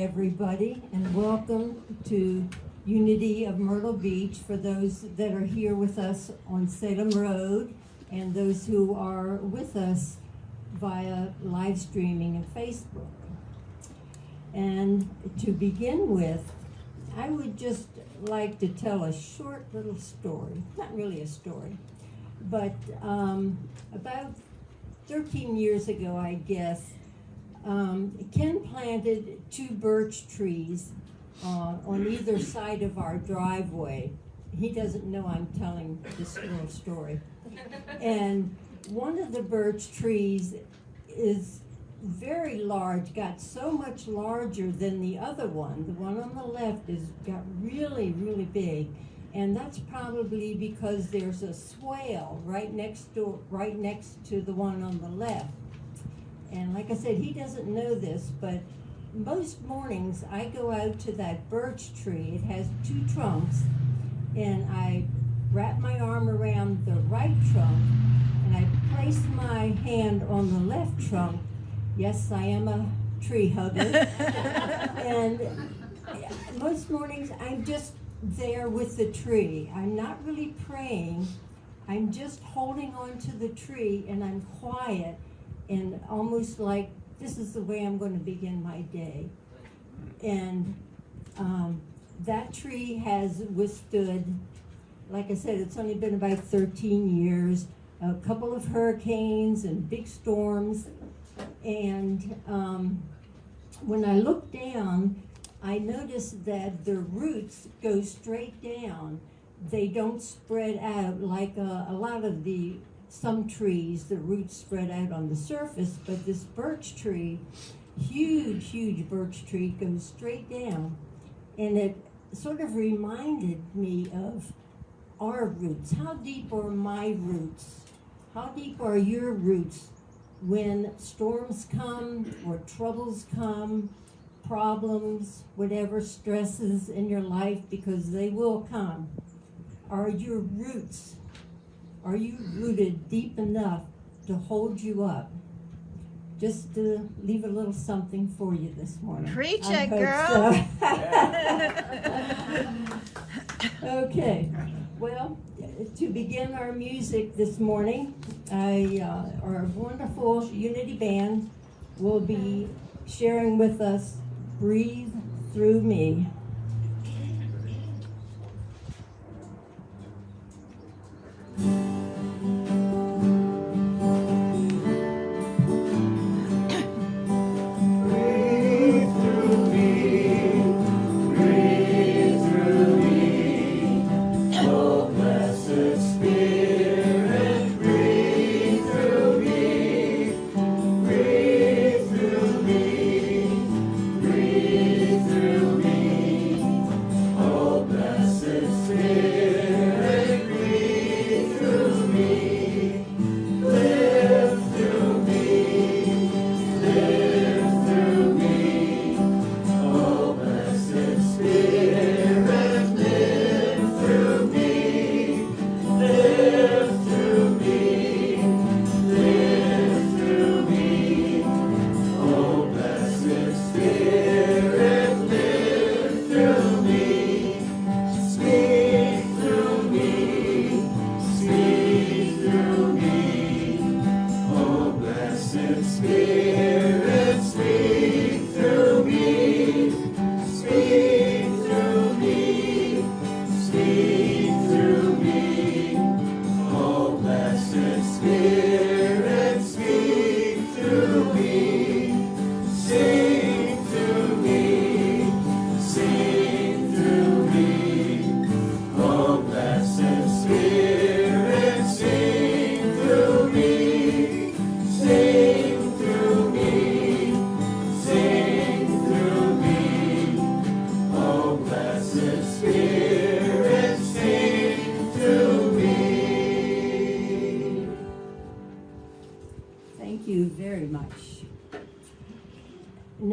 Everybody, and welcome to Unity of Myrtle Beach for those that are here with us on Salem Road and those who are with us via live streaming and Facebook. And to begin with, I would just like to tell a short little story, not really a story, but about 13 years ago, I guess, Ken planted 2 birch trees on either side of our driveway. He doesn't know I'm telling this little story. And one of the birch trees is very large, got so much larger than the other one. The one on the left got really, really big. And that's probably because there's a swale right next to the one on the left. And like I said, he doesn't know this, but most mornings I go out to that birch tree. It has 2 trunks, and I wrap my arm around the right trunk, and I place my hand on the left trunk. Yes, I am a tree hugger. And most mornings I'm just there with the tree. I'm not really praying. I'm just holding on to the tree, and I'm quiet. And almost like, this is the way I'm going to begin my day. And that tree has withstood, like I said, it's only been about 13 years, a couple of hurricanes and big storms. And when I look down, I noticed that the roots go straight down. They don't spread out like a lot of some trees, the roots spread out on the surface, but this birch tree, huge birch tree, goes straight down. And it sort of reminded me of our roots. How deep are my roots? How deep are your roots when storms come or troubles come, problems, whatever stresses in your life, because they will come? Are your roots, are you rooted deep enough to hold you up? Just to leave a little something for you this morning. Preach it, girl. So. Okay, well, to begin our music this morning, our wonderful Unity Band will be sharing with us Breathe Through Me. Breathe through me.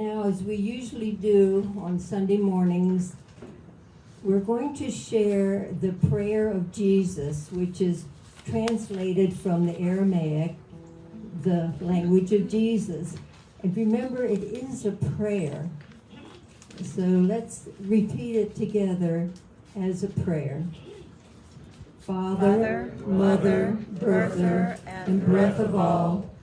now, as we usually do on Sunday mornings, we're going to share the prayer of Jesus, which is translated from the Aramaic, the language of Jesus. And remember, it is a prayer. So let's repeat it together as a prayer. Father, Mother, Birther, and Breath of all,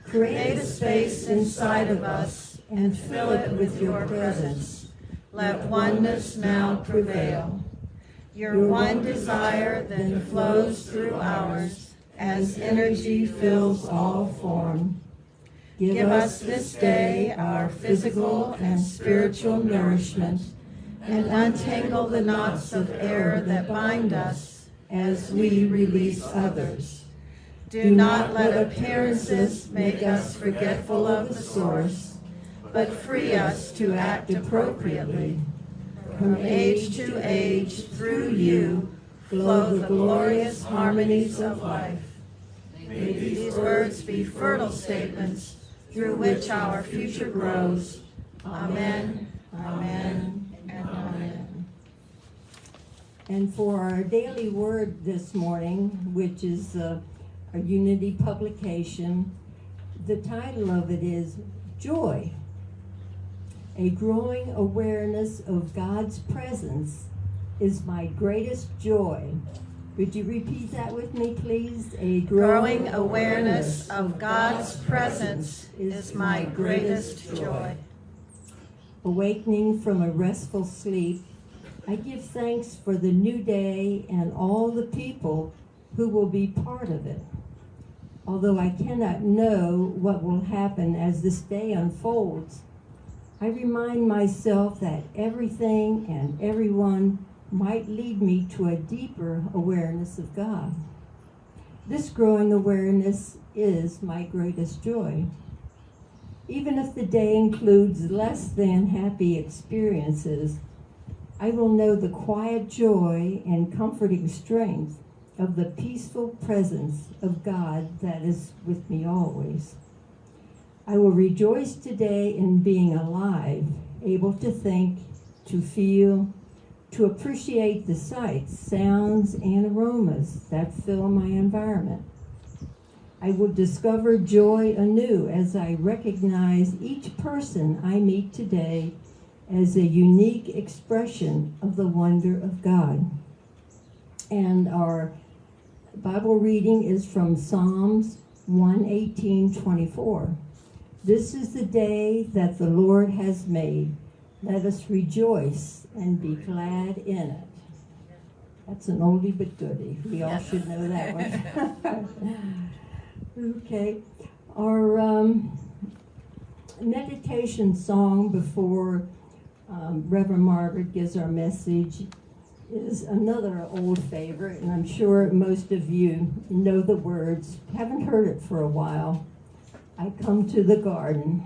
create a space inside of us and fill it with your presence. Let oneness now prevail. Your one desire then flows through ours as energy fills all form. Give us this day our physical and spiritual nourishment, and untangle the knots of error that bind us as we release others. Do not let appearances make us forgetful of the source, but free us to act appropriately. From age to age, through you, flow the glorious harmonies of life. May these words be fertile statements through which our future grows. Amen, amen, and amen. And for our daily word this morning, which is a Unity publication, the title of it is Joy. A growing awareness of God's presence is my greatest joy. Would you repeat that with me, please? A growing awareness of God's presence is my greatest joy. Awakening from a restful sleep, I give thanks for the new day and all the people who will be part of it. Although I cannot know what will happen as this day unfolds, I remind myself that everything and everyone might lead me to a deeper awareness of God. This growing awareness is my greatest joy. Even if the day includes less than happy experiences, I will know the quiet joy and comforting strength of the peaceful presence of God that is with me always. I will rejoice today in being alive, able to think, to feel, to appreciate the sights, sounds, and aromas that fill my environment. I will discover joy anew as I recognize each person I meet today as a unique expression of the wonder of God. And our Bible reading is from Psalms 118:24. This is the day that the Lord has made. Let us rejoice and be glad in it. That's an oldie but goodie. We all should know that one. Okay. Our meditation song before Rev Margaret gives our message is another old favorite, and I'm sure most of you know the words. Haven't heard it for a while. I come to the garden.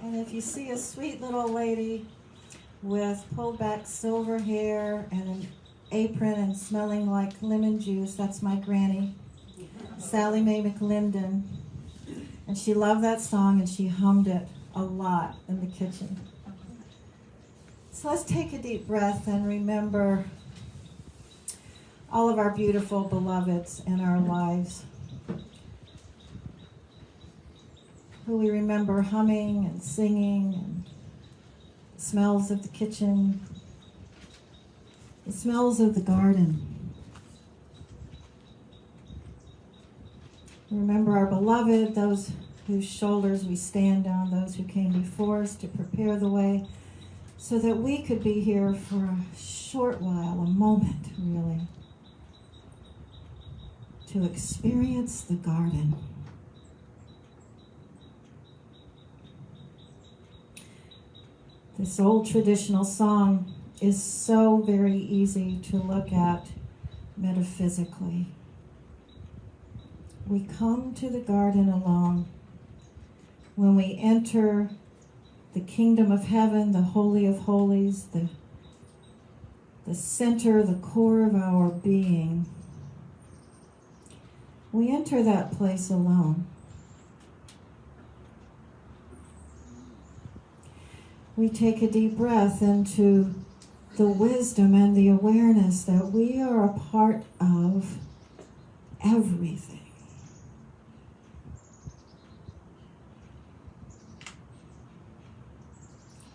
And if you see a sweet little lady with pulled back silver hair and an apron and smelling like lemon juice, that's my granny, Sally Mae McLinden. And she loved that song and she hummed it a lot in the kitchen. So let's take a deep breath and remember all of our beautiful beloveds in our lives, who we remember humming and singing, and the smells of the kitchen, the smells of the garden. Remember our beloved, those whose shoulders we stand on, those who came before us to prepare the way, so that we could be here for a short while, a moment really, to experience the garden. This old traditional song is so very easy to look at metaphysically. We come to the garden alone. When we enter the kingdom of heaven, the Holy of Holies, the center, the core of our being, we enter that place alone. We take a deep breath into the wisdom and the awareness that we are a part of everything.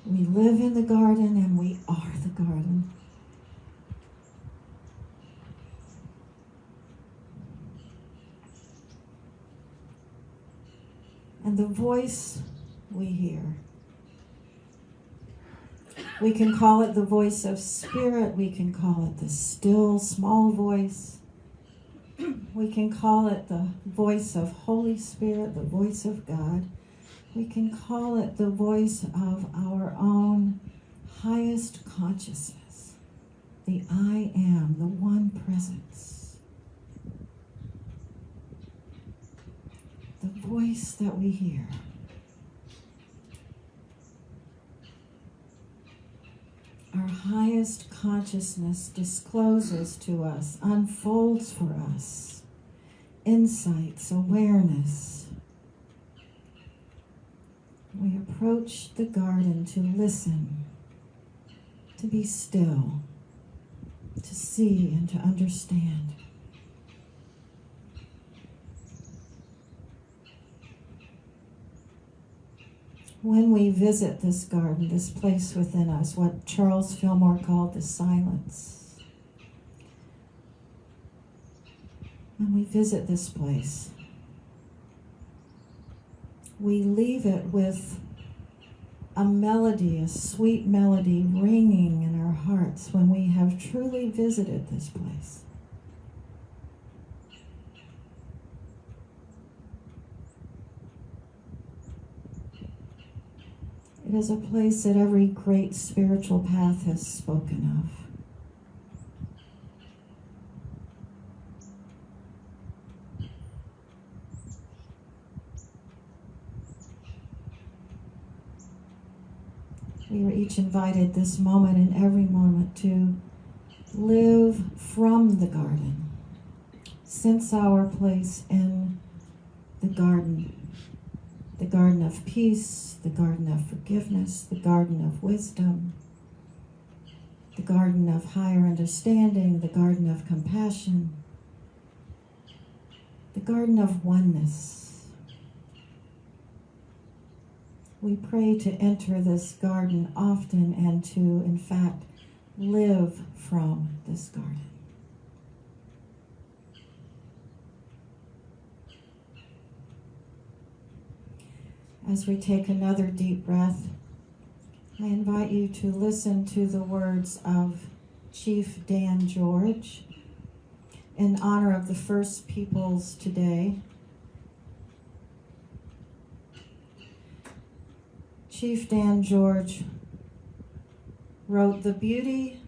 We live in the garden and we are the garden. And the voice we hear, we can call it the voice of spirit, we can call it the still small voice, we can call it the voice of Holy Spirit, the voice of God, we can call it the voice of our own highest consciousness, the I am, the one presence, the voice that we hear. Our highest consciousness discloses to us, unfolds for us, insights, awareness. We approach the garden to listen, to be still, to see and to understand. When we visit this garden, this place within us, what Charles Fillmore called the silence, when we visit this place, we leave it with a melody, a sweet melody ringing in our hearts when we have truly visited this place. It is a place that every great spiritual path has spoken of. We are each invited this moment and every moment to live from the garden, sense our place in the garden of peace, the garden of forgiveness, the garden of wisdom, the garden of higher understanding, the garden of compassion, the garden of oneness. We pray to enter this garden often and to, in fact, live from this garden. As we take another deep breath, I invite you to listen to the words of Chief Dan George in honor of the First Peoples today. Chief Dan George wrote, "The beauty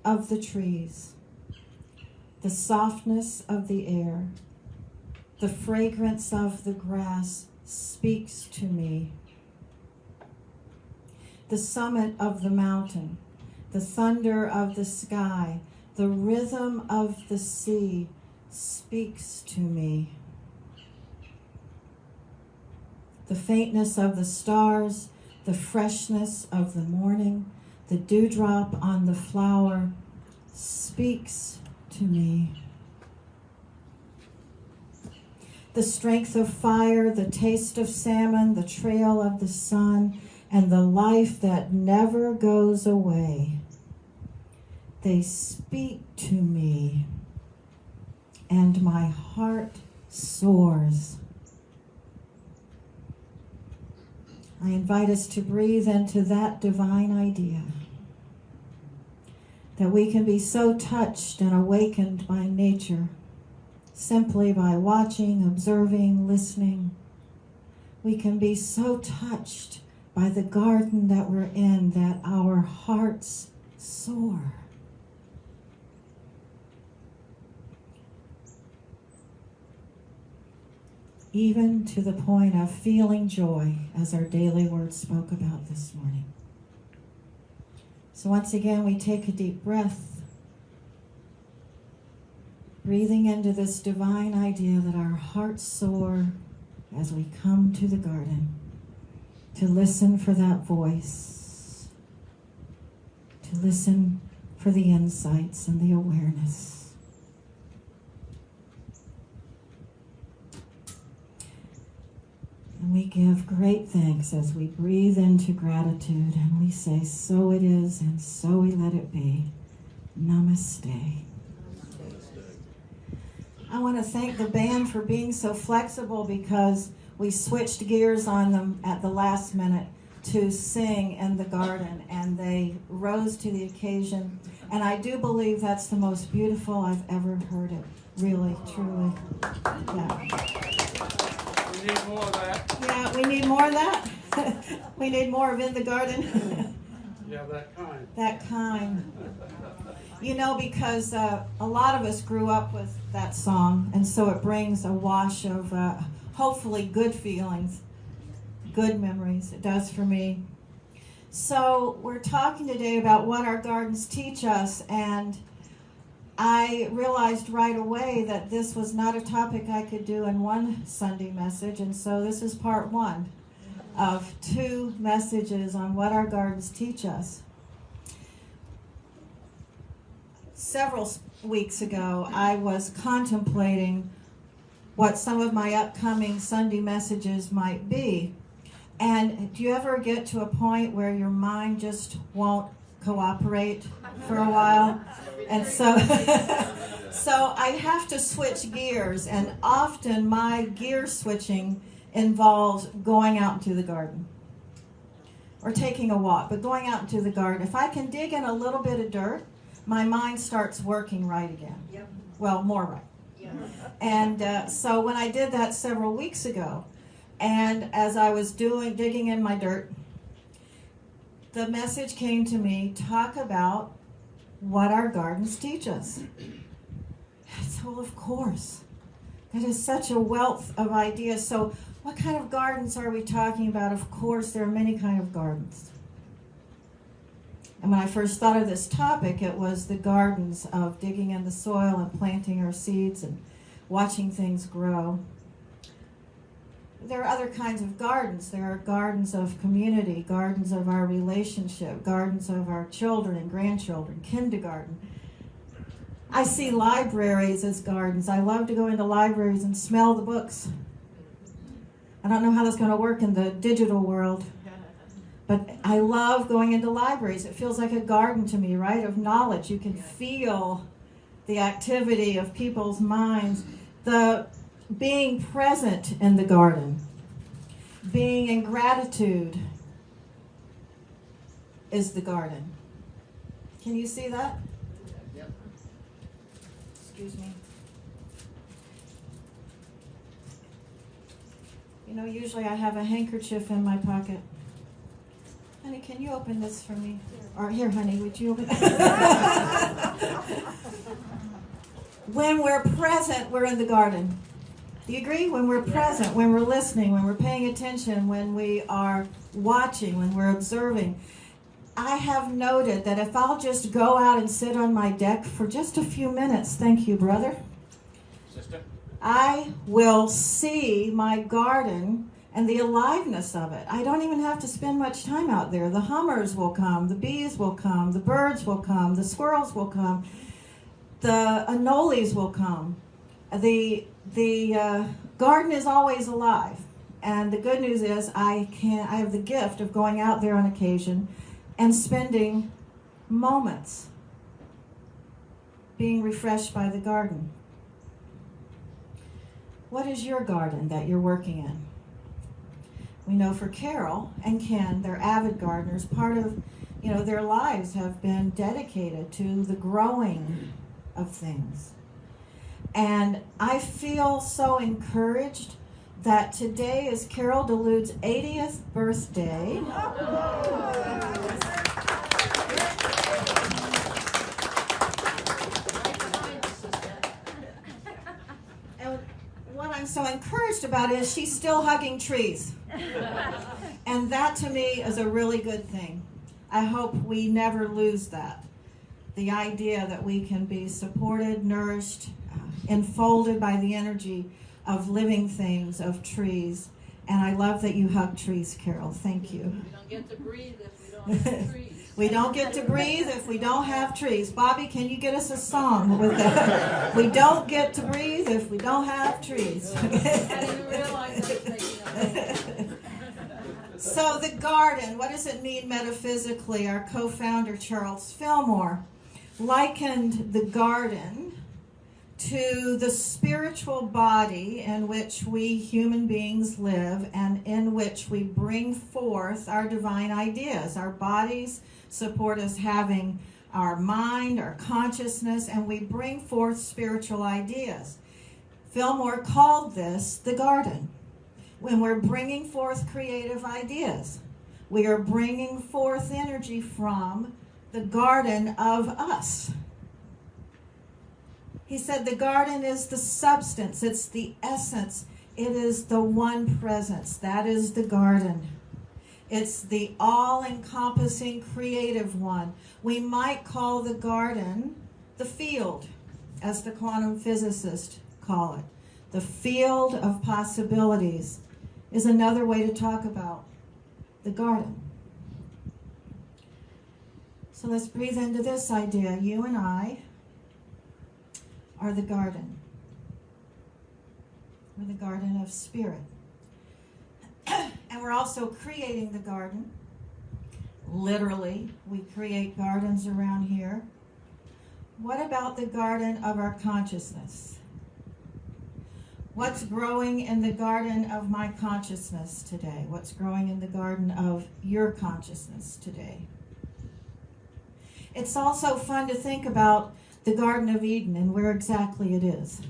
of the trees, the softness of the air, the fragrance of the grass speaks to me. The summit of the mountain, the thunder of the sky, the rhythm of the sea speaks to me. The faintness of the stars, the freshness of the morning, the dewdrop on the flower speaks to me. The strength of fire, the taste of salmon, the trail of the sun, and the life that never goes away. They speak to me, and my heart soars. I invite us to breathe into that divine idea, that we can be so touched and awakened by nature simply by watching, observing, listening. We can be so touched by the garden that we're in that our hearts soar. Even to the point of feeling joy, as our daily word spoke about this morning. So once again, we take a deep breath, breathing into this divine idea that our hearts soar as we come to the garden to listen for that voice, to listen for the insights and the awareness. And we give great thanks as we breathe into gratitude and we say, so it is and so we let it be. Namaste. I want to thank the band for being so flexible because we switched gears on them at the last minute to sing in the garden, and they rose to the occasion. And I do believe that's the most beautiful I've ever heard it. Really, truly. Yeah. We need more of that. Yeah, we need more of that. We need more of In the Garden. Yeah, that kind. That kind. You know, because a lot of us grew up with that song, and so it brings a wash of hopefully good feelings, good memories. It does for me. So we're talking today about what our gardens teach us, and I realized right away that this was not a topic I could do in one Sunday message, and so this is part one of 2 messages on what our gardens teach us. Several weeks ago, I was contemplating what some of my upcoming Sunday messages might be. And do you ever get to a point where your mind just won't cooperate for a while? And so, so I have to switch gears, and often my gear switching involves going out into the garden or taking a walk, but going out into the garden. If I can dig in a little bit of dirt, my mind starts working right again. Yep. Well, more right. Yeah. And so when I did that several weeks ago, and as I was digging in my dirt, the message came to me, talk about what our gardens teach us. So of course, that is such a wealth of ideas. So what kind of gardens are we talking about? Of course, there are many kinds of gardens. And when I first thought of this topic, it was the gardens of digging in the soil and planting our seeds and watching things grow. There are other kinds of gardens. There are gardens of community, gardens of our relationship, gardens of our children and grandchildren, kindergarten. I see libraries as gardens. I love to go into libraries and smell the books. I don't know how that's going to work in the digital world. But I love going into libraries. It feels like a garden to me, right, of knowledge. You can feel the activity of people's minds. The being present in the garden, being in gratitude is the garden. Can you see that? Yep. Excuse me. You know, usually I have a handkerchief in my pocket. Honey, can you open this for me? Or here, honey, would you open it? When we're present, we're in the garden. Do you agree? When we're present, when we're listening, when we're paying attention, when we are watching, when we're observing. I have noted that if I'll just go out and sit on my deck for just a few minutes, thank you, brother, Sister? I will see my garden and the aliveness of it. I don't even have to spend much time out there. The hummers will come, the bees will come, the birds will come, the squirrels will come, the anoles will come. The garden is always alive. And the good news is I have the gift of going out there on occasion and spending moments being refreshed by the garden. What is your garden that you're working in? We know for Carol and Ken, they're avid gardeners. Part of, their lives have been dedicated to the growing of things. And I feel so encouraged that today is Carol DeLude's 80th birthday. And what I'm so encouraged about is she's still hugging trees. And that to me is a really good thing. I hope we never lose that. The idea that we can be supported, nourished, enfolded by the energy of living things, of trees. And I love that you hug trees, Carol. Thank you. We don't get to breathe if we don't have trees. We don't get to breathe if we don't have trees. Bobby, can you get us a song with that? We don't get to breathe if we don't have trees. I didn't realize I was thinking of it. So the garden, what does it mean metaphysically? Our co-founder, Charles Fillmore, likened the garden to the spiritual body in which we human beings live and in which we bring forth our divine ideas. Our bodies support us having our mind, our consciousness, and we bring forth spiritual ideas. Fillmore called this the garden. When we're bringing forth creative ideas, we are bringing forth energy from the garden of us. He said the garden is the substance, it's the essence, it is the one presence. That is the garden. It's the all-encompassing creative one. We might call the garden the field, as the quantum physicists call it. The field of possibilities is another way to talk about the garden. So let's breathe into this idea. You and I are the garden. We're the garden of spirit. And we're also creating the garden. Literally, we create gardens around here. What about the garden of our consciousness? What's growing in the garden of my consciousness today? What's growing in the garden of your consciousness today? It's also fun to think about the Garden of Eden and where exactly it is.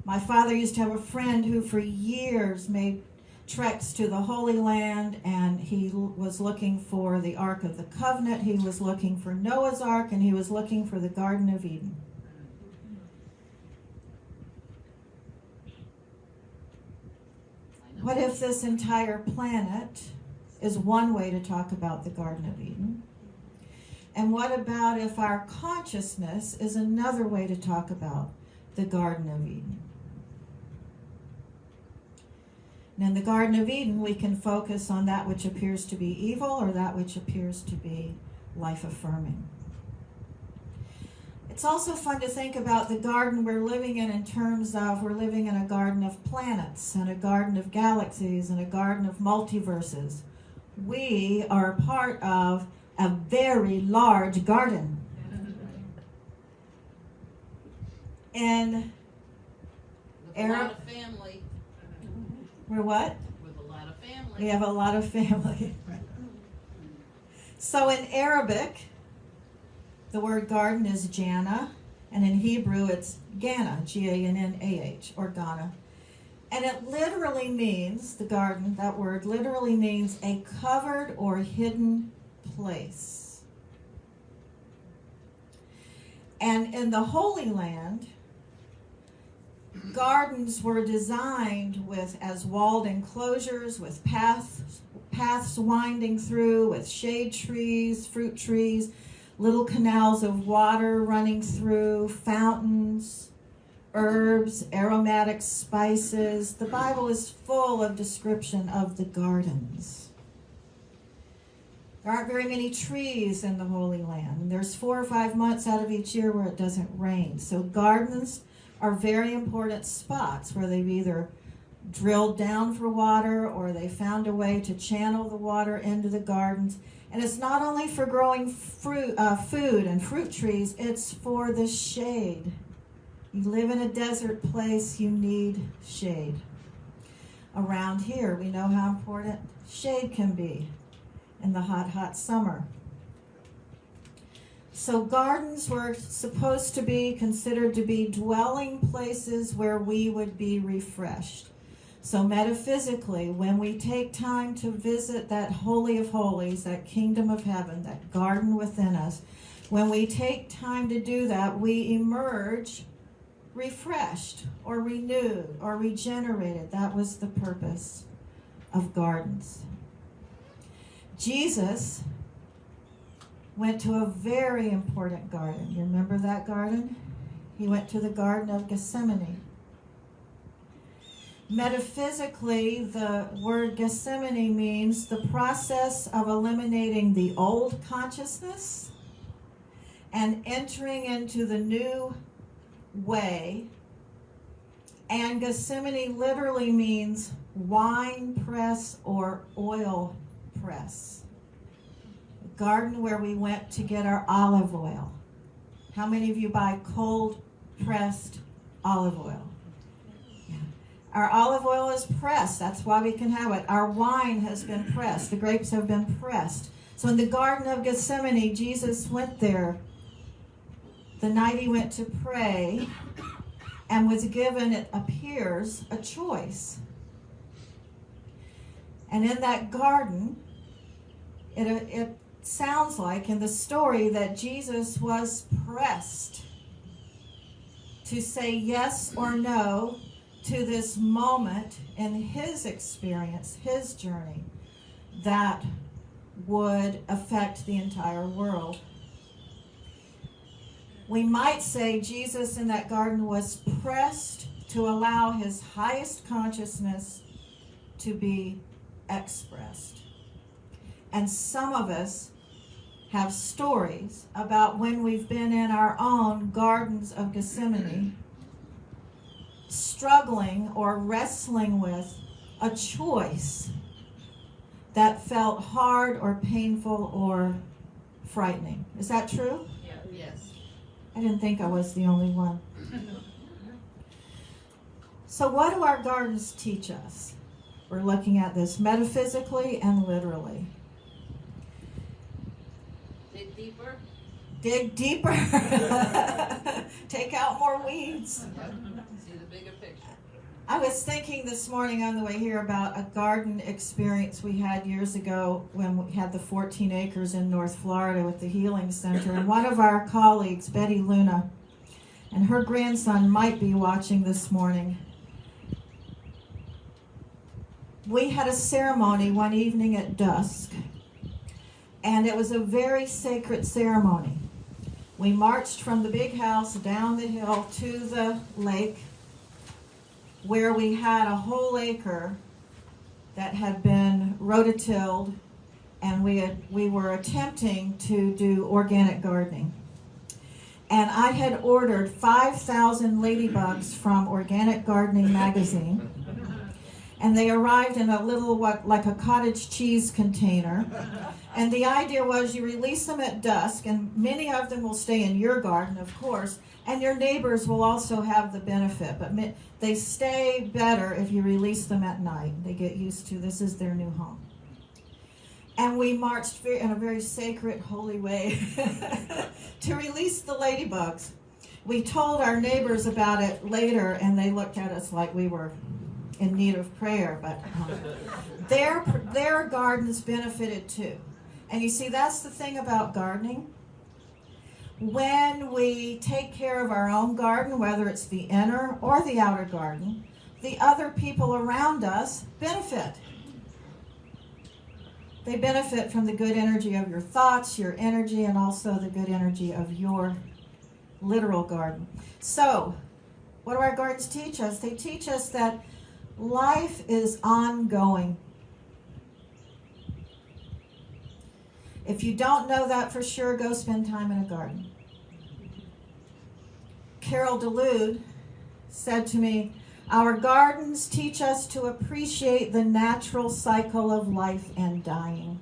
My father used to have a friend who for years made treks to the Holy Land, and he was looking for the Ark of the Covenant, he was looking for Noah's Ark, and he was looking for the Garden of Eden. What if this entire planet is one way to talk about the Garden of Eden? And what about if our consciousness is another way to talk about the Garden of Eden? And in the Garden of Eden, we can focus on that which appears to be evil or that which appears to be life-affirming. It's also fun to think about the garden we're living in terms of we're living in a garden of planets and a garden of galaxies and a garden of multiverses. We are a part of a very large garden. And With a lot of family. We're what? With a lot of family. We have a lot of family. So in Arabic, the word garden is Jannah, and in Hebrew it's Gana, G-A-N-N-A-H, or Ghana. And it literally means, the garden, that word literally means a covered or hidden place. And in the Holy Land, gardens were designed as walled enclosures with paths winding through, with shade trees, fruit trees, little canals of water running through, fountains, herbs, aromatic spices. The Bible is full of description of the gardens. There aren't very many trees in the Holy Land, and there's 4 or 5 months out of each year where it doesn't rain. So gardens are very important spots where they've either drilled down for water or they found a way to channel the water into the gardens. And it's not only for growing food and fruit trees, it's for the shade. You live in a desert place, you need shade. Around here, we know how important shade can be in the hot, hot summer. So gardens were supposed to be considered to be dwelling places where we would be refreshed. So metaphysically, when we take time to visit that Holy of Holies, that kingdom of heaven, that garden within us, when we take time to do that, we emerge refreshed or renewed or regenerated. That was the purpose of gardens. Jesus went to a very important garden. You remember that garden? He went to the Garden of Gethsemane. Metaphysically, the word Gethsemane means the process of eliminating the old consciousness and entering into the new way. And Gethsemane literally means wine press or oil press. A garden where we went to get our olive oil. How many of you buy cold pressed olive oil? Yeah. Our olive oil is pressed. That's why we can have it. Our wine has been pressed. The grapes have been pressed. So in the Garden of Gethsemane, Jesus went there the night he went to pray and was given, it appears, a choice. And in that garden, it sounds like in the story that Jesus was pressed to say yes or no to this moment in his experience, his journey, that would affect the entire world. We might say Jesus in that garden was pressed to allow his highest consciousness to be expressed. And some of us have stories about when we've been in our own gardens of Gethsemane, struggling or wrestling with a choice that felt hard or painful or frightening. Is that true? Yeah. Yes. I didn't think I was the only one. So what do our gardens teach us? We're looking at this metaphysically and literally. Dig deeper. Dig deeper. Take out more weeds. See the bigger picture. I was thinking this morning on the way here about a garden experience we had years ago when we had the 14 acres in North Florida with the Healing Center. And one of our colleagues, Betty Luna, and her grandson might be watching this morning. We had a ceremony one evening at dusk, and it was a very sacred ceremony. We marched from the big house down the hill to the lake, where we had a whole acre that had been rototilled, and we were attempting to do organic gardening. And I had ordered 5,000 ladybugs from Organic Gardening magazine, and they arrived in a little, like a cottage cheese container. And the idea was you release them at dusk, and many of them will stay in your garden, of course, and your neighbors will also have the benefit. But they stay better if you release them at night. They get used to this is their new home. And we marched in a very sacred, holy way to release the ladybugs. We told our neighbors about it later, and they looked at us like we were in need of prayer. But their gardens benefited too. And you see, that's the thing about gardening. when we take care of our own garden, whether it's the inner or the outer garden, the other people around us benefit. They benefit from the good energy of your thoughts, your energy, and also the good energy of your literal garden. So, what do our gardens teach us? They teach us that life is ongoing. If you don't know that for sure, go spend time in a garden. Carol DeLude said to me, "Our gardens teach us to appreciate the natural cycle of life and dying."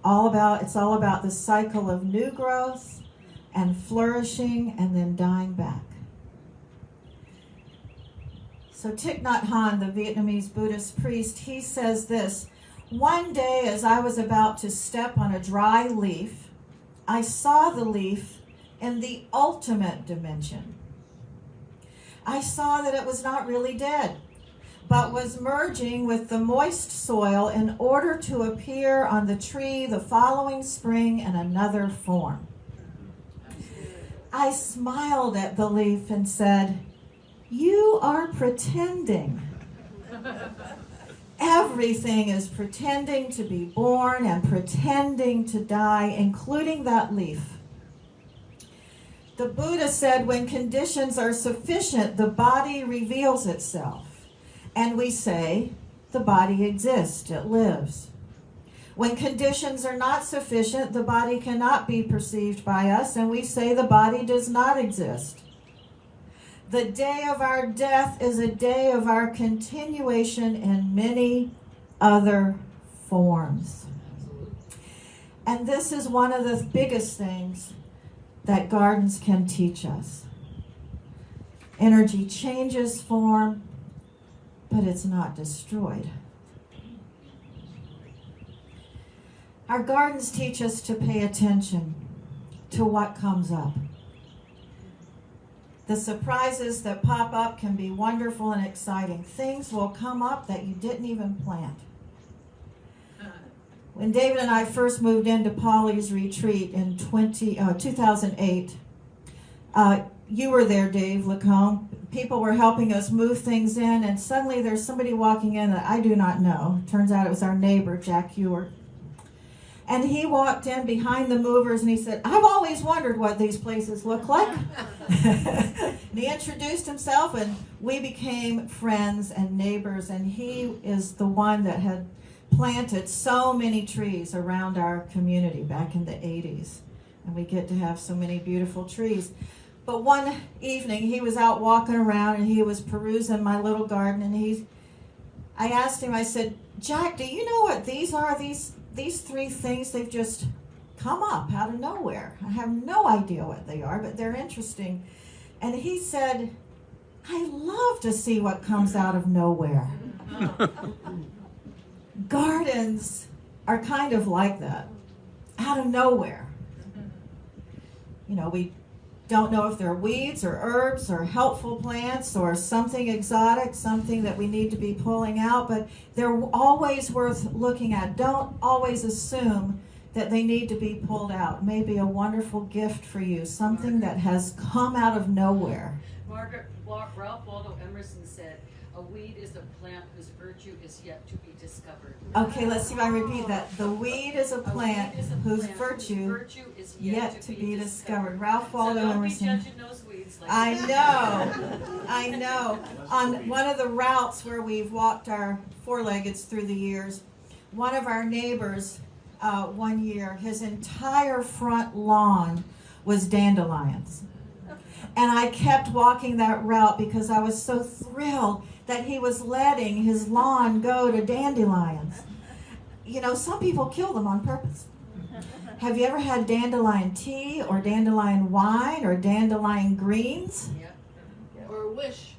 It's all about the cycle of new growth and flourishing and then dying back. So Thich Nhat Hanh, the Vietnamese Buddhist priest, he says this, "One day as I was about to step on a dry leaf, I saw the leaf in the ultimate dimension. I saw that it was not really dead, but was merging with the moist soil in order to appear on the tree the following spring in another form. I smiled at the leaf and said, 'You are pretending.' Everything is pretending to be born and pretending to die, including that leaf. The Buddha said when conditions are sufficient, the body reveals itself. And we say, the body exists, it lives. When conditions are not sufficient, the body cannot be perceived by us, and we say the body does not exist. The day of our death is a day of our continuation in many other forms." And this is one of the biggest things that gardens can teach us. Energy changes form, but it's not destroyed. Our gardens teach us to pay attention to what comes up. The surprises that pop up can be wonderful and exciting. Things will come up that you didn't even plant. When David and I first moved into Polly's retreat in 2008, you were there, Dave Lacombe. People were helping us move things in, and suddenly there's somebody walking in that I do not know. Turns out it was our neighbor, Jack Ewart. And he walked in behind the movers and he said, "I've always wondered what these places look like." And he introduced himself and we became friends and neighbors, and he is the one that had planted so many trees around our community back in the 80s. And we get to have so many beautiful trees. But one evening he was out walking around and he was perusing my little garden, and I asked him, I said, "Jack, do you know what these are? These three things, they've just come up out of nowhere. I have no idea what they are, but they're interesting." And he said, "I love to see what comes out of nowhere." Gardens are kind of like that, out of nowhere. You know, we don't know if they're weeds or herbs or helpful plants or something exotic, something that we need to be pulling out, but they're always worth looking at. Don't always assume that they need to be pulled out. Maybe a wonderful gift for you, something that has come out of nowhere. Ralph Waldo Emerson said, "A weed is a plant whose virtue is yet to be discovered." Okay, let's see if I repeat that. The weed is a plant whose virtue is yet to be discovered. Ralph Waldo so Emerson. don't be judging those weeds. Like I know. On one of the routes where we've walked our four-leggeds through the years, one of our neighbors, one year, his entire front lawn was dandelions. And I kept walking that route because I was so thrilled that he was letting his lawn go to dandelions. You know, some people kill them on purpose. Have you ever had dandelion tea or dandelion wine or dandelion greens? Yeah. Or a wish.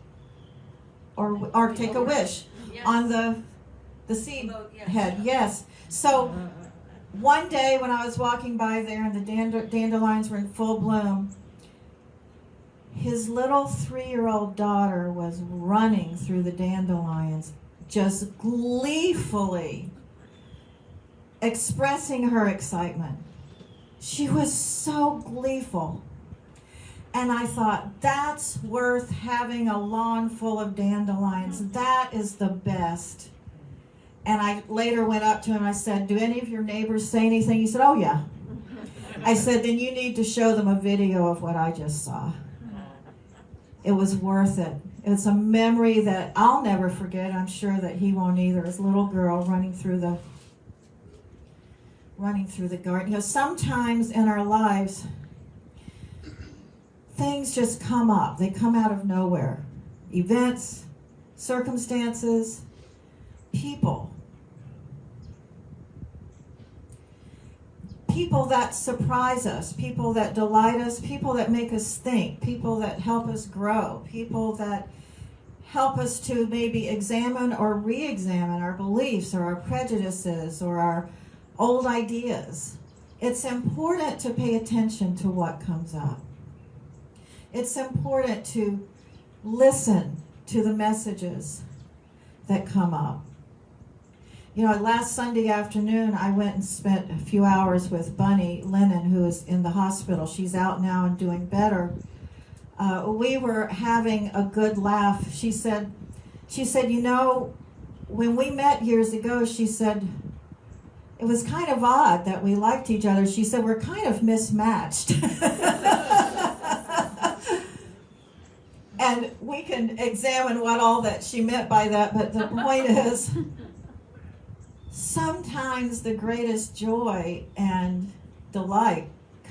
Or take a wish on the seed head. Yes. So one day when I was walking by there and the dandelions were in full bloom, his little 3-year-old daughter was running through the dandelions, just gleefully expressing her excitement. She was so gleeful. And I thought, that's worth having a lawn full of dandelions. That is the best. And I later went up to him and I said, do any of your neighbors say anything? He said, oh yeah. I said, then you need to show them a video of what I just saw. It was worth it. It's a memory that I'll never forget. I'm sure that he won't either. His little girl running through the garden. You know, sometimes in our lives, things just come up. They come out of nowhere. Events, circumstances, people. People that surprise us, people that delight us, people that make us think, people that help us grow, people that help us to maybe examine or re-examine our beliefs or our prejudices or our old ideas. It's important to pay attention to what comes up. It's important to listen to the messages that come up. You know, last Sunday afternoon, I went and spent a few hours with Bunny Lennon, who is in the hospital. She's out now and doing better. We were having a good laugh. She said, you know, when we met years ago, she said, it was kind of odd that we liked each other. She said, we're kind of mismatched. And we can examine what all that she meant by that, but the point is, sometimes the greatest joy and delight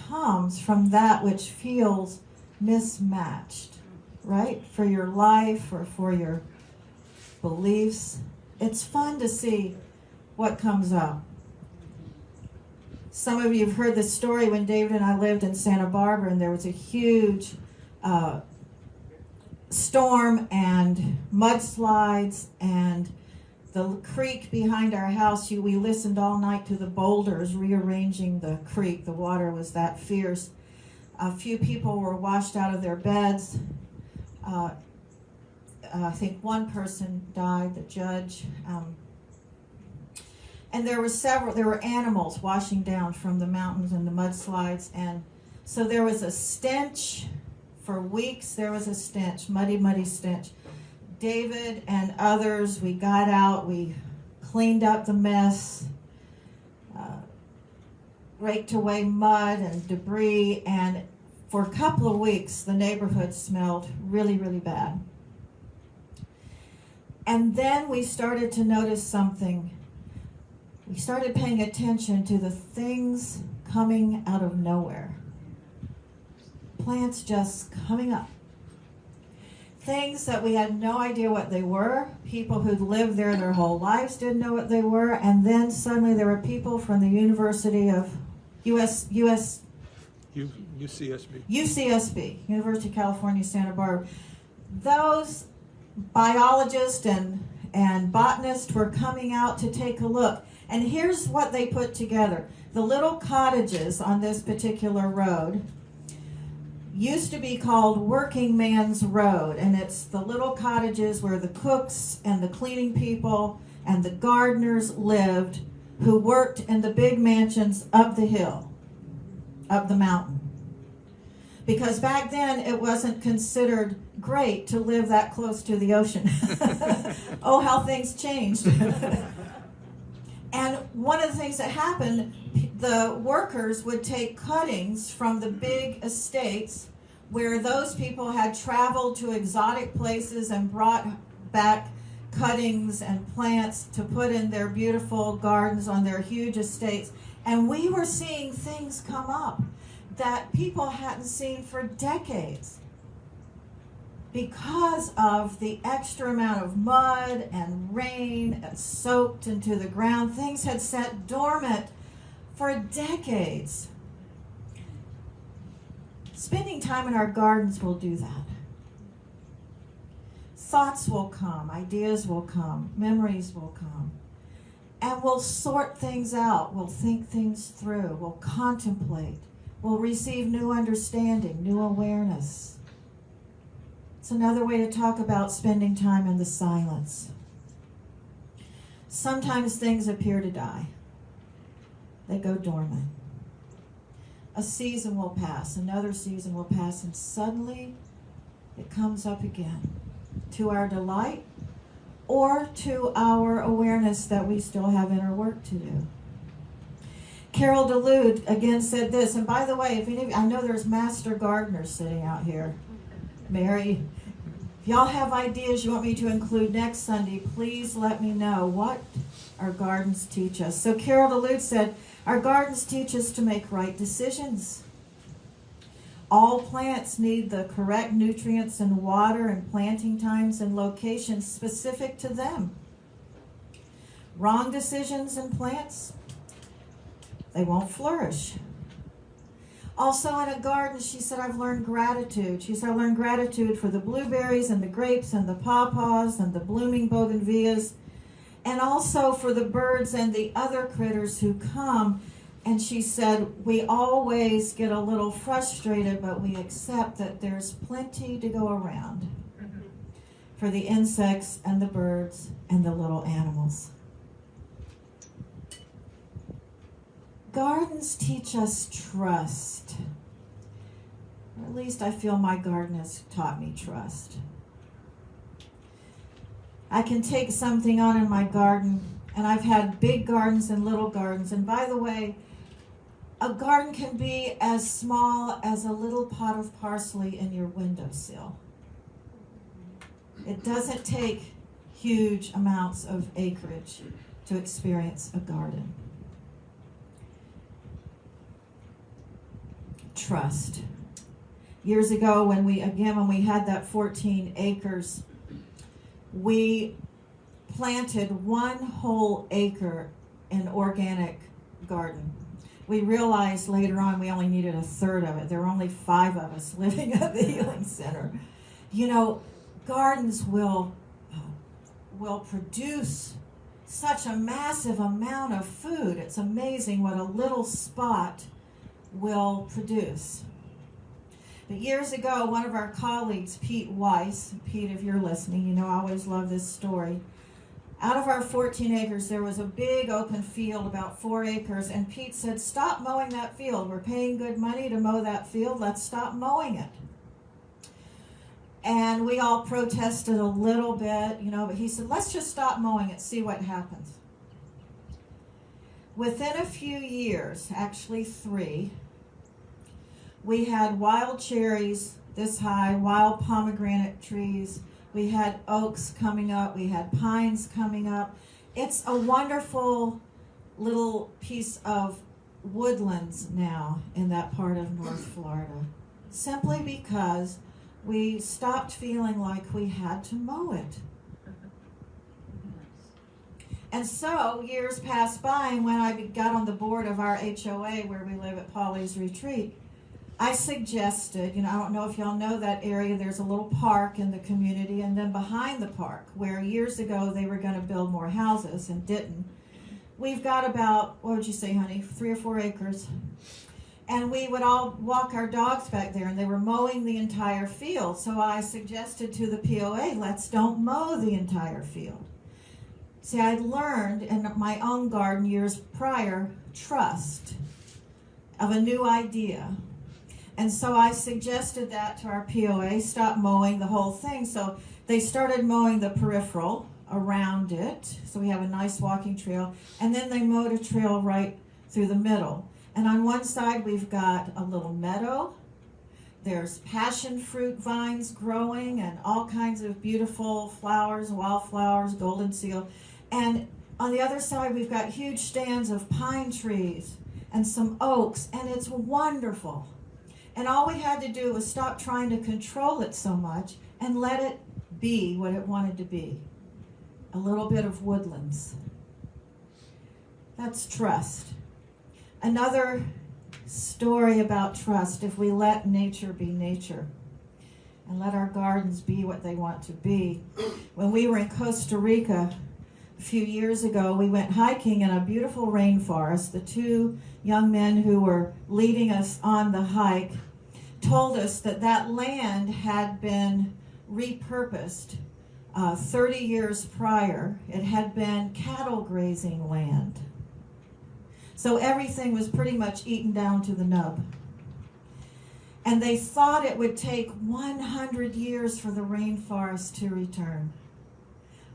comes from that which feels mismatched, right? For your life or for your beliefs. It's fun to see what comes up. Some of you have heard the story when David and I lived in Santa Barbara and there was a huge storm and mudslides, and the creek behind our house, we listened all night to the boulders rearranging the creek. The water was that fierce. A few people were washed out of their beds. I think one person died, the judge. And there were animals washing down from the mountains and the mudslides. And so there was a stench. For weeks there was a stench, muddy, muddy stench. David and others, we got out, we cleaned up the mess, raked away mud and debris, and for a couple of weeks the neighborhood smelled really, really bad. And then we started to notice something. We started paying attention to the things coming out of nowhere. Plants just coming up. Things that we had no idea what they were. People who'd lived there their whole lives didn't know what they were. And then suddenly there were people from the University of UCSB, University of California, Santa Barbara. Those biologists and botanists were coming out to take a look. And here's what they put together. The little cottages on this particular road used to be called Working Man's Road, and it's the little cottages where the cooks and the cleaning people and the gardeners lived, who worked in the big mansions up the hill, up the mountain. Because back then it wasn't considered great to live that close to the ocean. Oh, how things changed. And one of the things that happened, the workers would take cuttings from the big estates where those people had traveled to exotic places and brought back cuttings and plants to put in their beautiful gardens on their huge estates. And we were seeing things come up that people hadn't seen for decades. Because of the extra amount of mud and rain that soaked into the ground, things had sat dormant for decades. Spending time in our gardens will do that. Thoughts will come, ideas will come, memories will come. And we'll sort things out, we'll think things through, we'll contemplate, we'll receive new understanding, new awareness. It's another way to talk about spending time in the silence. Sometimes things appear to die. They go dormant. a season will pass, another season will pass, and suddenly it comes up again, to our delight or to our awareness that we still have inner work to do. Carol Delude again said this, and by the way, if any, I know there's master gardeners sitting out here. Mary, if y'all have ideas you want me to include next Sunday, please let me know what our gardens teach us. So Carol Delude said, our gardens teach us to make right decisions. All plants need the correct nutrients and water and planting times and locations specific to them. Wrong decisions in plants, they won't flourish. Also in a garden, she said, I've learned gratitude. She said, I learned gratitude for the blueberries and the grapes and the pawpaws and the blooming bougainvilleas, and also for the birds and the other critters who come. And she said, we always get a little frustrated, but we accept that there's plenty to go around for the insects and the birds and the little animals. Gardens teach us trust. Or at least I feel my garden has taught me trust. I can take something on in my garden, and I've had big gardens and little gardens. And by the way, a garden can be as small as a little pot of parsley in your windowsill. It doesn't take huge amounts of acreage to experience a garden. Trust. Years ago when we had that 14 acres, we planted 1 whole acre in organic garden. We realized later on we only needed 1/3 of it. There were only 5 of us living at the Healing Center. You know, gardens will produce such a massive amount of food. It's amazing what a little spot will produce. But years ago, one of our colleagues, Pete Weiss, Pete, if you're listening, you know I always love this story. Out of our 14 acres, there was a big open field, about 4 acres, and Pete said, stop mowing that field. We're paying good money to mow that field. Let's stop mowing it. And we all protested a little bit, you know, but he said, let's just stop mowing it, see what happens. Within a few years, actually 3, we had wild cherries this high, wild pomegranate trees. We had oaks coming up. We had pines coming up. It's a wonderful little piece of woodlands now in that part of North Florida, simply because we stopped feeling like we had to mow it. And so years passed by, and when I got on the board of our HOA where we live at Polly's Retreat, I suggested, you know, I don't know if y'all know that area, there's a little park in the community, and then behind the park, where years ago they were going to build more houses and didn't, we've got about, what would you say, honey, 3 or 4 acres. And we would all walk our dogs back there, and they were mowing the entire field. So I suggested to the POA, let's don't mow the entire field. See, I'd learned in my own garden years prior, trust of a new idea. And so I suggested that to our POA, stop mowing the whole thing. So they started mowing the peripheral around it. So we have a nice walking trail. And then they mowed a trail right through the middle. And on one side, we've got a little meadow. There's passion fruit vines growing and all kinds of beautiful flowers, wildflowers, golden seal. And on the other side, we've got huge stands of pine trees and some oaks. And it's wonderful. And all we had to do was stop trying to control it so much and let it be what it wanted to be. A little bit of woodlands. That's trust. Another story about trust, if we let nature be nature and let our gardens be what they want to be. When we were in Costa Rica a few years ago, we went hiking in a beautiful rainforest. The 2 young men who were leading us on the hike told us that that land had been repurposed 30 years prior. It had been cattle grazing land. So everything was pretty much eaten down to the nub. And they thought it would take 100 years for the rainforest to return.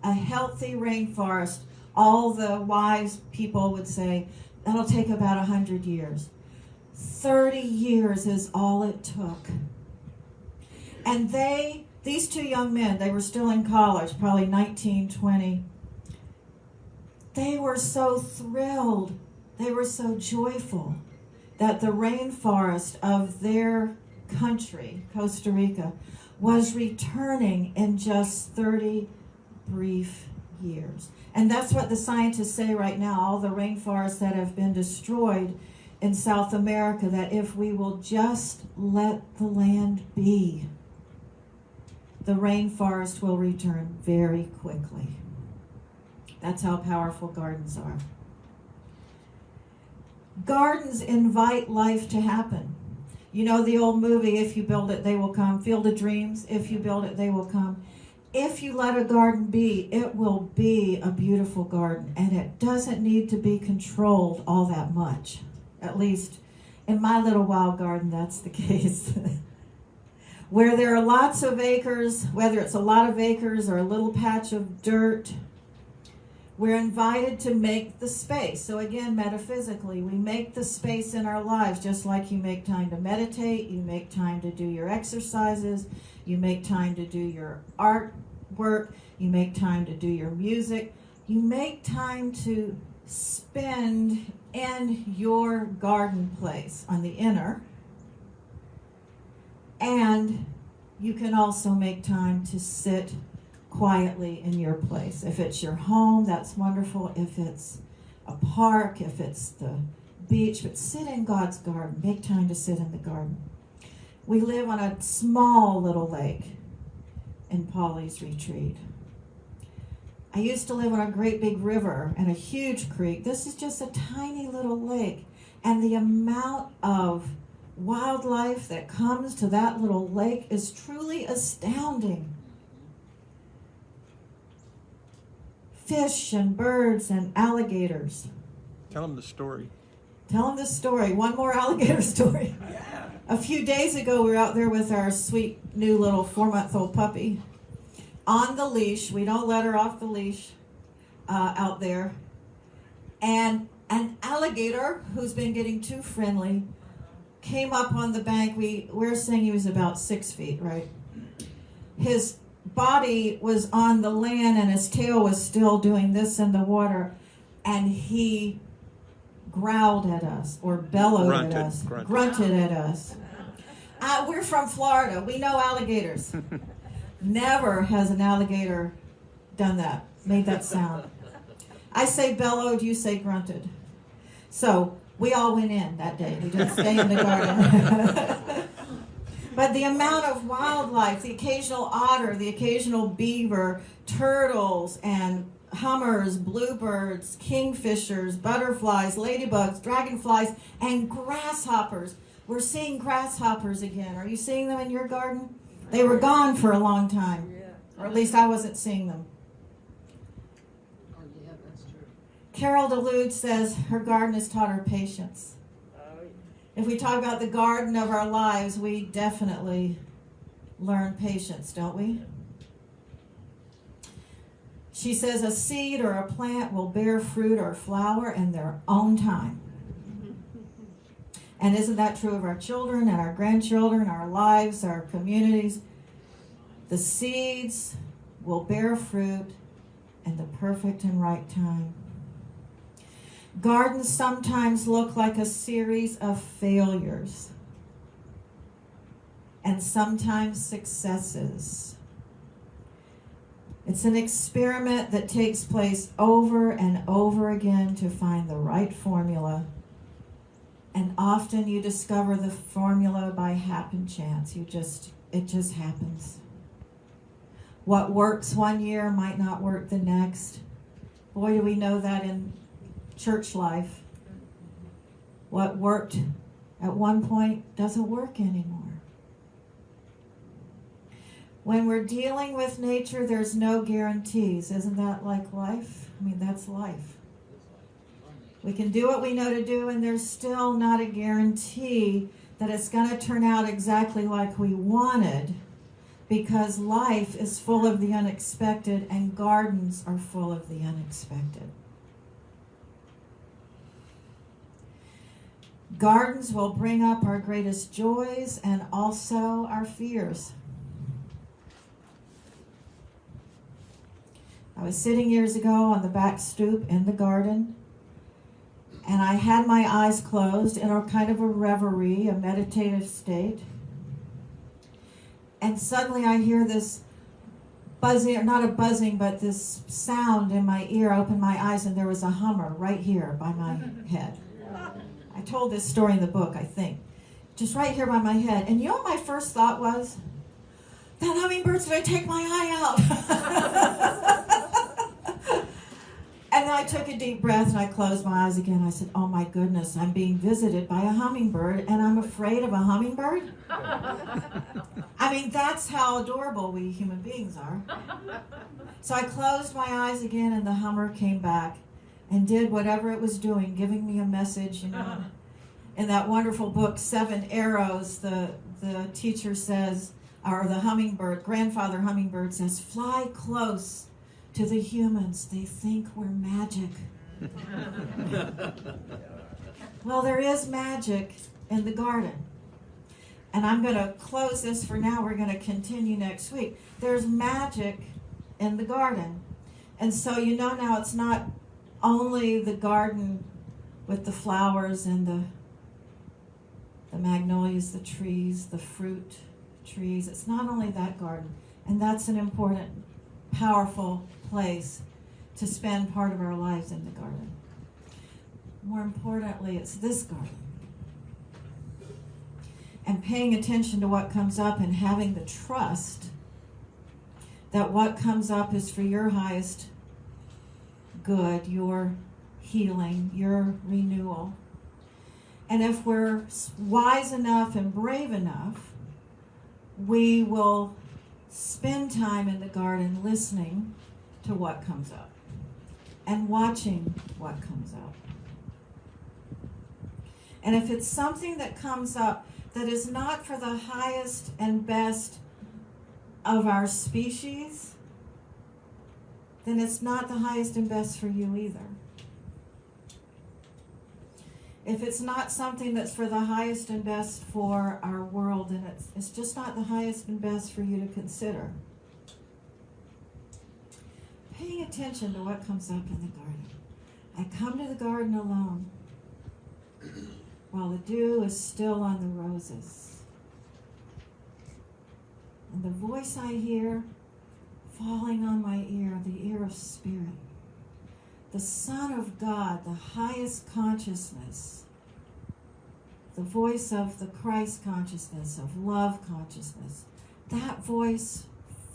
A healthy rainforest, all the wise people would say, that'll take about 100 years. 30 years is all it took. And these two young men, they were still in college, probably 19, 20. They were so thrilled, they were so joyful that the rainforest of their country, Costa Rica, was returning in just 30 brief years. And that's what the scientists say right now, all the rainforests that have been destroyed in South America, that if we will just let the land be, the rainforest will return very quickly. That's how powerful gardens are. Gardens invite life to happen. You know the old movie, If You Build It, They Will Come. Field of Dreams, if you build it, they will come. If you let a garden be, it will be a beautiful garden. And it doesn't need to be controlled all that much. At least in my little wild garden, that's the case. Where there are lots of acres, whether it's a lot of acres or a little patch of dirt, we're invited to make the space. So again, metaphysically, we make the space in our lives, just like you make time to meditate, you make time to do your exercises, you make time to do your artwork, you make time to do your music, you make time to spend in your garden place on the inner, and you can also make time to sit quietly in your place. If it's your home, that's wonderful. If it's a park, if it's the beach, but sit in God's garden. Make time to sit in the garden. We live on a small little lake in Polly's Retreat. I used to live on a great big river and a huge creek. This is just a tiny little lake. And the amount of wildlife that comes to that little lake is truly astounding. Fish and birds and alligators. Tell them the story. Tell them the story. One more alligator story. Yeah. A few days ago, we were out there with our sweet new little 4-month-old puppy on the leash. We don't let her off the leash out there. And an alligator, who's been getting too friendly, came up on the bank. We're saying he was about 6 feet, right? His body was on the land and his tail was still doing this in the water, and he growled at us or bellowed at us, grunted at us. We're from Florida. We know alligators. Never has an alligator done that, made that sound. I say bellowed, you say grunted. So we all went in that day. We didn't stay in the garden. But the amount of wildlife, the occasional otter, the occasional beaver, turtles and hummers, bluebirds, kingfishers, butterflies, ladybugs, dragonflies, and grasshoppers. We're seeing grasshoppers again. Are you seeing them in your garden? They were gone for a long time. Or at least I wasn't seeing them. Oh, yeah, that's true. Carol DeLude says her garden has taught her patience. If we talk about the garden of our lives, we definitely learn patience, don't we? She says a seed or a plant will bear fruit or flower in their own time. And isn't that true of our children and our grandchildren, our lives, our communities? The seeds will bear fruit in the perfect and right time. Gardens sometimes look like a series of failures and sometimes successes. It's an experiment that takes place over and over again to find the right formula. And often you discover the formula by happen chance. It just happens. What works one year might not work the next. Boy, do we know that in church life. What worked at one point doesn't work anymore. When we're dealing with nature, there's no guarantees. Isn't that like life? I mean, that's life. We can do what we know to do, and there's still not a guarantee that it's going to turn out exactly like we wanted, because life is full of the unexpected and gardens are full of the unexpected. Gardens will bring up our greatest joys and also our fears. I was sitting years ago on the back stoop in the garden, and I had my eyes closed in a kind of a reverie, a meditative state. And suddenly I hear this buzzing, or not a buzzing, but this sound in my ear. I opened my eyes and there was a hummer right here by my head. I told this story in the book, I think. Just right here by my head. And you know what my first thought was? That hummingbird's going to take my eye out. And then I took a deep breath and I closed my eyes again. I said, oh my goodness, I'm being visited by a hummingbird and I'm afraid of a hummingbird? I mean, that's how adorable we human beings are. So I closed my eyes again and the hummer came back and did whatever it was doing, giving me a message. You know, in that wonderful book, 7 Arrows, the teacher says, or the hummingbird, grandfather hummingbird says, fly close to the humans. They think we're magic. Well, there is magic in the garden. And I'm going to close this for now. We're going to continue next week. There's magic in the garden. And so you know now it's not only the garden with the flowers and the magnolias, the trees, the fruit trees. It's not only that garden. And that's an important, powerful place to spend part of our lives in the garden. More importantly, it's this garden. And paying attention to what comes up and having the trust that what comes up is for your highest good, your healing, your renewal. And if we're wise enough and brave enough, we will spend time in the garden listening to what comes up and watching what comes up. And if it's something that comes up that is not for the highest and best of our species, then it's not the highest and best for you either. If it's not something that's for the highest and best for our world, then it's just not the highest and best for you to consider. Paying attention to what comes up in the garden. I come to the garden alone while the dew is still on the roses. And the voice I hear falling on my ear, the ear of spirit. The Son of God, the highest consciousness, the voice of the Christ consciousness, of love consciousness, that voice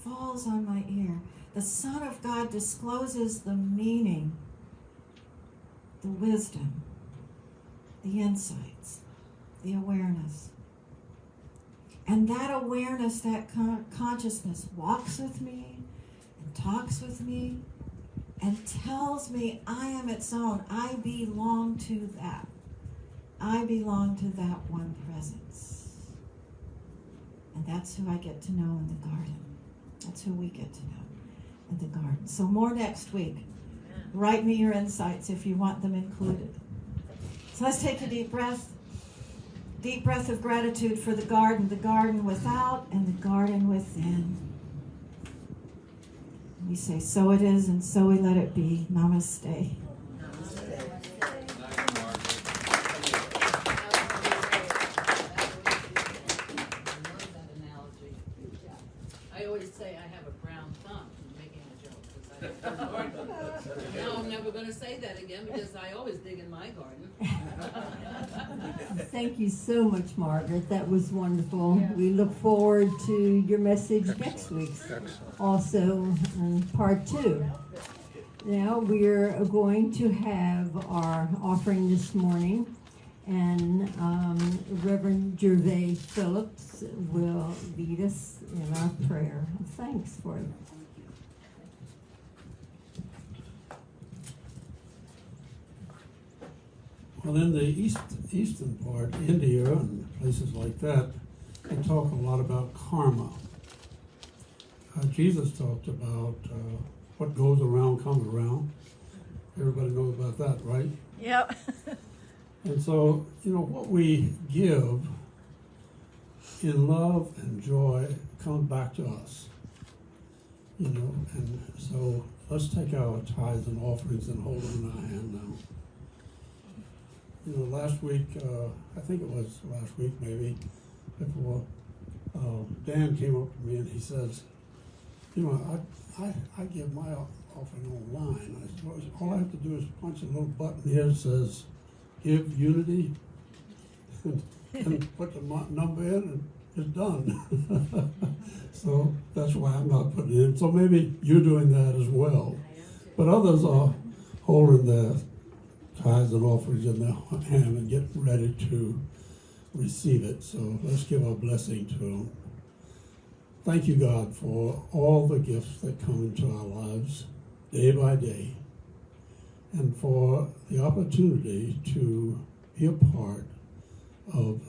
falls on my ear. The Son of God discloses the meaning, the wisdom, the insights, the awareness. And that awareness, that consciousness walks with me and talks with me and tells me I am its own. I belong to that. I belong to that one presence. And that's who I get to know in the garden. That's who we get to know in the garden. So more next week. Write me your insights if you want them included. So let's take a deep breath. Deep breath of gratitude for the garden without and the garden within. We say, so it is, and so we let it be. Namaste. I always say I have a brown thumb. I'm making a joke because I have a garden. Now I'm never going to say that again because I always dig in my garden. Thank you so much, Margaret. That was wonderful. Yeah. We look forward to your message next week. Also, part 2. Now we're going to have our offering this morning, and Reverend Gervais Phillips will lead us in our prayer. Thanks for it. Well, in the eastern part, India and places like that, they talk a lot about karma. Jesus talked about what goes around comes around. Everybody knows about that, right? Yep. And so, what we give in love and joy comes back to us. And so let's take our tithes and offerings and hold them in our hand now. Last week, I think it was last week maybe, before, Dan came up to me and he says, I give my offering online. I said, well, all I have to do is punch a little button here that says, give unity, and put the number in, and it's done. So that's why I'm not putting it in. So maybe you're doing that as well. But others are holding their tithes and offerings in their hand and getting ready to receive it. So let's give our blessing to them. Thank you, God, for all the gifts that come into our lives day by day, and for the opportunity to be a part of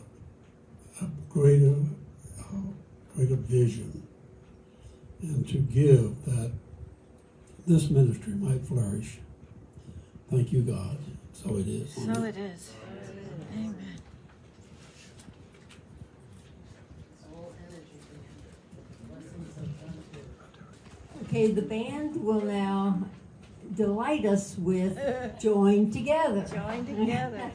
a greater vision, and to give that this ministry might flourish. Thank you, God. So it is. So it is. Amen. Okay, the band will now delight us with Join Together. Join together.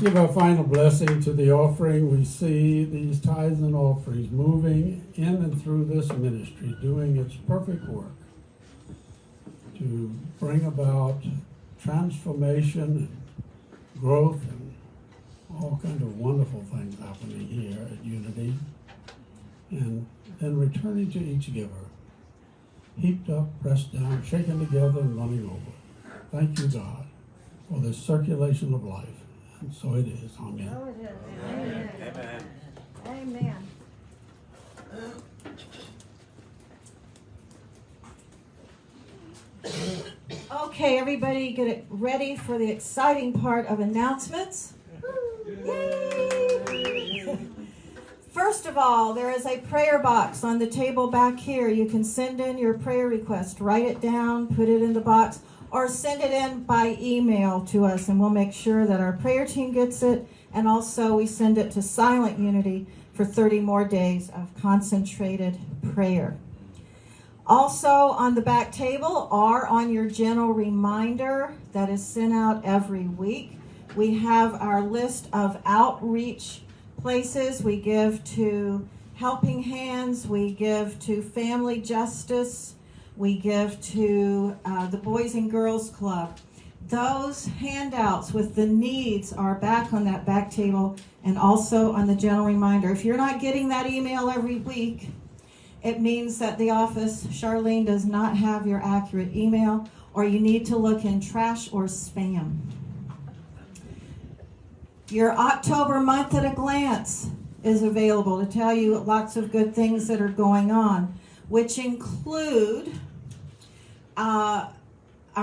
Give our final blessing to the offering. We see these tithes and offerings moving in and through this ministry, doing its perfect work to bring about transformation, growth, and all kinds of wonderful things happening here at Unity, and then returning to each giver, heaped up, pressed down, shaken together, and running over. Thank you, God, for this circulation of life. And so it is. Amen. So it is. Amen. Amen. Amen. Okay. Okay, everybody get it ready for the exciting part of announcements. Yay! First of all, there is a prayer box on the table back here. You can send in your prayer request. Write it down, put it in the box, or send it in by email to us, and we'll make sure that our prayer team gets it. And also, we send it to Silent Unity for 30 more days of concentrated prayer. Also on the back table or on your general reminder that is sent out every week, we have our list of outreach places. We give to Helping Hands, we give to Family Justice, we give to the Boys and Girls Club. Those handouts with the needs are back on that back table and also on the general reminder. If you're not getting that email every week, it means that the office, Charlene, does not have your accurate email, or you need to look in trash or spam. Your October month at a glance is available to tell you lots of good things that are going on, which include our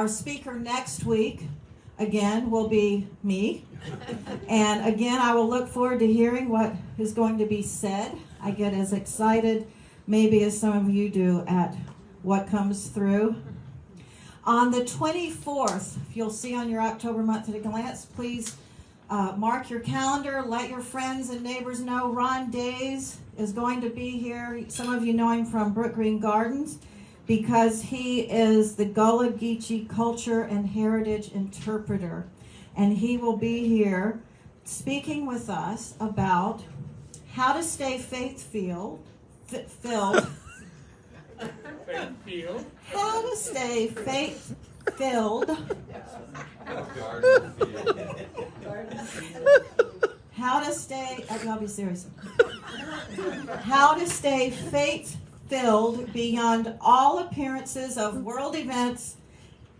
speaker next week, again, will be me. And again, I will look forward to hearing what is going to be said. I get as excited maybe as some of you do at what comes through. On the 24th, if you'll see on your October month at a glance, please mark your calendar. Let your friends and neighbors know Ron Days is going to be here. Some of you know him from Brook Green Gardens because he is the Gullah Geechee culture and heritage interpreter. And he will be here speaking with us about how to stay faith-filled. How to stay faith-filled. How to stay, I'll be serious. How to stay faith-filled beyond all appearances of world events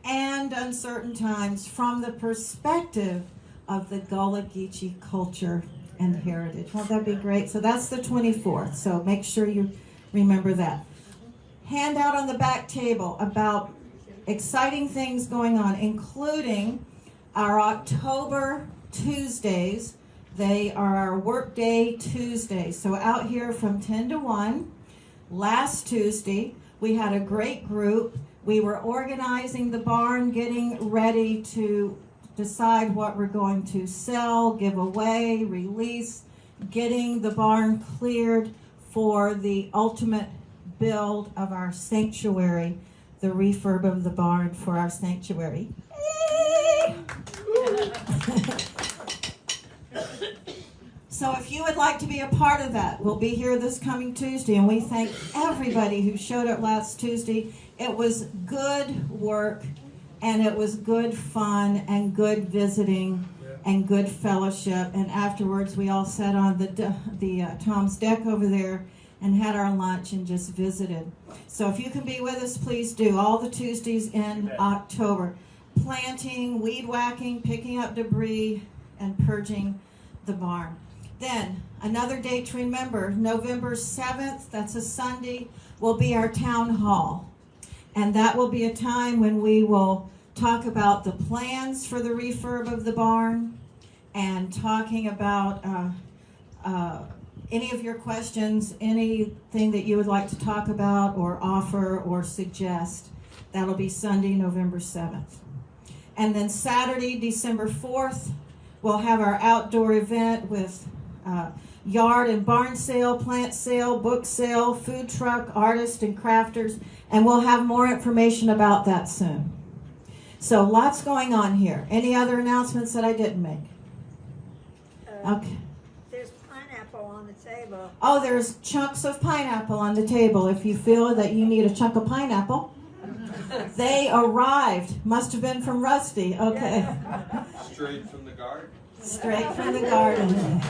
and uncertain times from the perspective of the Gullah Geechee culture and heritage. Won't that be great? So that's the 24th. So make sure you remember that. Handout on the back table about exciting things going on, including our October Tuesdays. They are our workday Tuesdays. So out here from 10 to 1, last Tuesday, we had a great group. We were organizing the barn, getting ready to decide what we're going to sell, give away, release, getting the barn cleared for the ultimate build of our sanctuary, the refurb of the barn for our sanctuary. So if you would like to be a part of that, we'll be here this coming Tuesday, and we thank everybody who showed up last Tuesday. It was good work, and it was good fun, and good visiting, and good fellowship. And afterwards, we all sat on the Tom's deck over there and had our lunch and just visited. So if you can be with us, please do. All the Tuesdays in October. Planting, weed whacking, picking up debris, and purging the barn. Then, another date to remember, November 7th, that's a Sunday, will be our town hall. And that will be a time when we will talk about the plans for the refurb of the barn and talking about any of your questions, anything that you would like to talk about or offer or suggest. That'll be Sunday, November 7th. And then Saturday, December 4th, we'll have our outdoor event with yard and barn sale, plant sale, book sale, food truck, artists and crafters, and we'll have more information about that soon. So lots going on here. Any other announcements that I didn't make? Okay. There's pineapple on the table. Oh, there's chunks of pineapple on the table. If you feel that you need a chunk of pineapple, they arrived. Must have been from Rusty. Okay. Straight from the garden. Straight from the garden.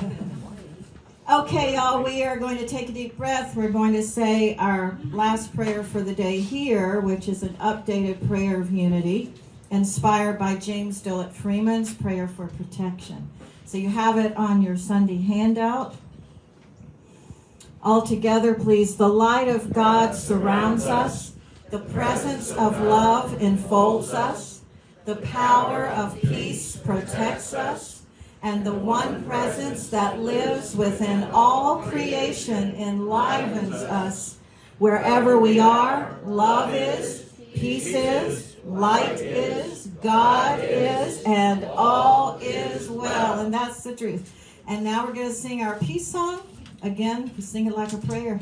Okay, y'all, we are going to take a deep breath. We're going to say our last prayer for the day here, which is an updated prayer of unity, inspired by James Dillett Freeman's Prayer for Protection. So you have it on your Sunday handout. All together, please. The light of God surrounds us. The presence of love enfolds us. The power of peace protects us, and the one presence that lives within all creation enlivens us. Wherever we are, love is, peace is, light is, God is, and all is well. And that's the truth. And now we're going to sing our peace song. Again, we sing it like a prayer.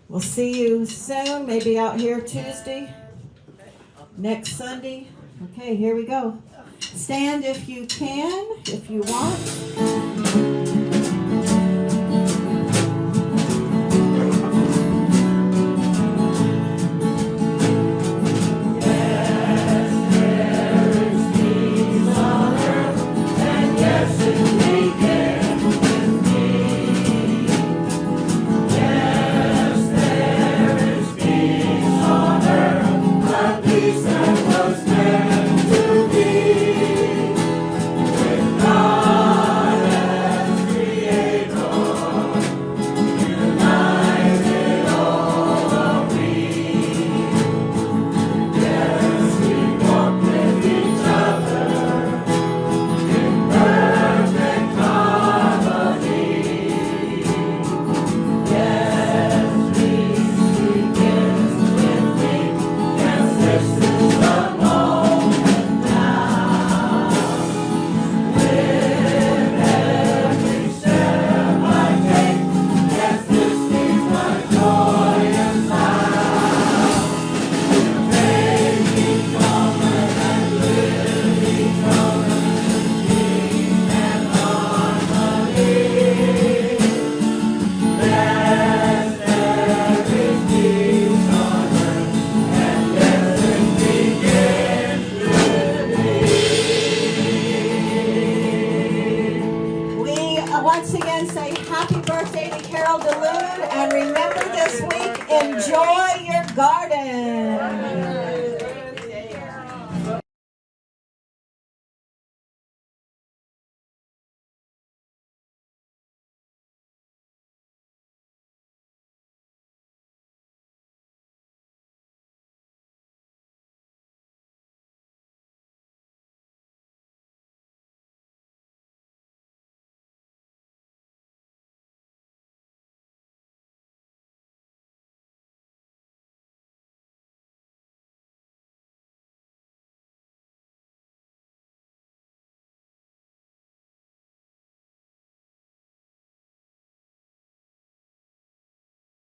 We'll see you soon, maybe out here Tuesday, next Sunday. Okay, here we go. Stand if you can, if you want. Once again, say happy birthday to Carol DeLune, and remember this week, enjoy your garden.